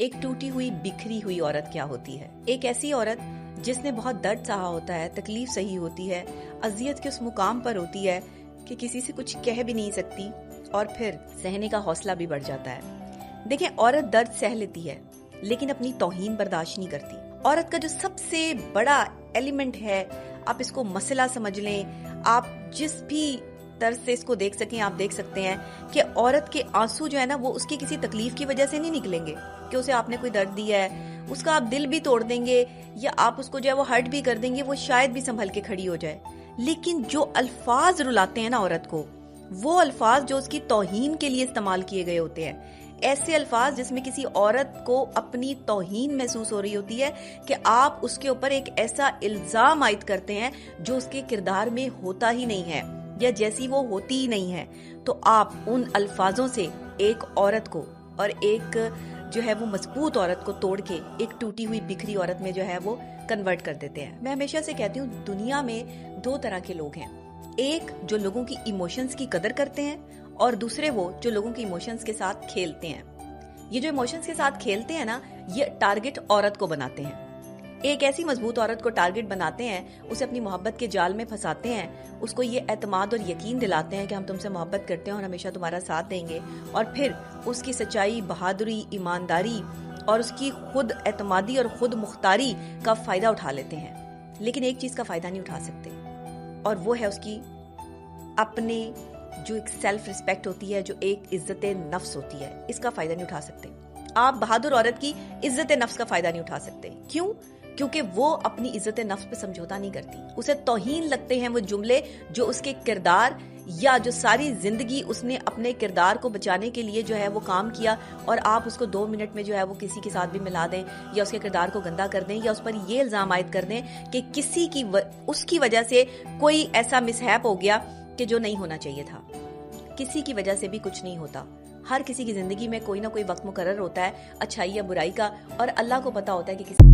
एक टूटी हुई बिखरी हुई औरत क्या होती है। एक ऐसी औरत जिसने बहुत दर्द सहा होता है, तकलीफ सही होती है, अजियत के उस मुकाम पर होती है कि किसी से कुछ कह भी नहीं सकती और फिर सहने का हौसला भी बढ़ जाता है। देखें, औरत दर्द सह लेती है लेकिन अपनी तौहीन बर्दाश्त नहीं करती। औरत का जो सबसे बड़ा एलिमेंट है, आप इसको मसला समझ लें, आप जिस भी तरह से इसको देख सकें आप देख सकते हैं कि औरत के आंसू जो है ना, वो उसकी किसी तकलीफ की वजह से नहीं निकलेंगे कि उसे आपने कोई दर्द दिया है, उसका आप दिल भी तोड़ देंगे या आप उसको जो है वो हर्ट भी कर देंगे, वो शायद भी संभल के खड़ी हो जाए। लेकिन जो अल्फाज रुलाते हैं ना औरत को, वो अल्फाज जो उसकी तौहीन के लिए इस्तेमाल किए गए होते हैं, ऐसे अल्फाज जिसमें किसी औरत को अपनी तौहीन महसूस हो रही होती है कि आप उसके ऊपर एक ऐसा इल्जाम आयद करते हैं जो उसके किरदार में होता ही नहीं है या जैसी वो होती ही नहीं है, तो आप उन अल्फाजों से एक औरत को और एक जो है वो मजबूत औरत को तोड़ के एक टूटी हुई बिखरी औरत में जो है वो कन्वर्ट कर देते हैं। मैं हमेशा से कहती हूँ, दुनिया में दो तरह के लोग हैं, एक जो लोगों की इमोशंस की कदर करते हैं और दूसरे वो जो लोगों की इमोशंस के साथ खेलते हैं। ये जो इमोशंस के साथ खेलते हैं ना, ये टारगेट औरत को बनाते हैं। एक ऐसी मजबूत औरत को टारगेट बनाते हैं, उसे अपनी मोहब्बत के जाल में फंसाते हैं, उसको ये एतमाद और यकीन दिलाते हैं कि हम तुमसे मोहब्बत करते हैं और हमेशा तुम्हारा साथ देंगे, और फिर उसकी सच्चाई, बहादुरी, ईमानदारी और उसकी खुद एतमादी और खुद मुख्तारी का फायदा उठा लेते हैं। लेकिन एक चीज का फायदा नहीं उठा सकते, और वो है उसकी अपने जो एक सेल्फ रिस्पेक्ट होती है, जो एक इज्जत नफ्स होती है, इसका फायदा नहीं उठा सकते। आप बहादुर औरत की इज्जत नफ्स का फायदा नहीं उठा सकते। क्यों? क्योंकि वो अपनी इज्जत नफ्स पे समझौता नहीं करती। उसे तौहीन लगते हैं वो जुमले जो उसके किरदार या जो सारी जिंदगी उसने अपने किरदार को बचाने के लिए जो है वो काम किया, और आप उसको 2 मिनट में जो है वो किसी के साथ भी मिला दें या उसके किरदार को गंदा कर दें या उस पर ये इल्जाम आयद कर दें कि किसी की उसकी वजह से कोई ऐसा मिसहैप हो गया कि जो नहीं होना चाहिए था। किसी की वजह से भी कुछ नहीं होता। हर किसी की जिंदगी में कोई ना कोई वक्त मुकर्रर होता है अच्छाई या बुराई का, और अल्लाह को पता होता है कि किसी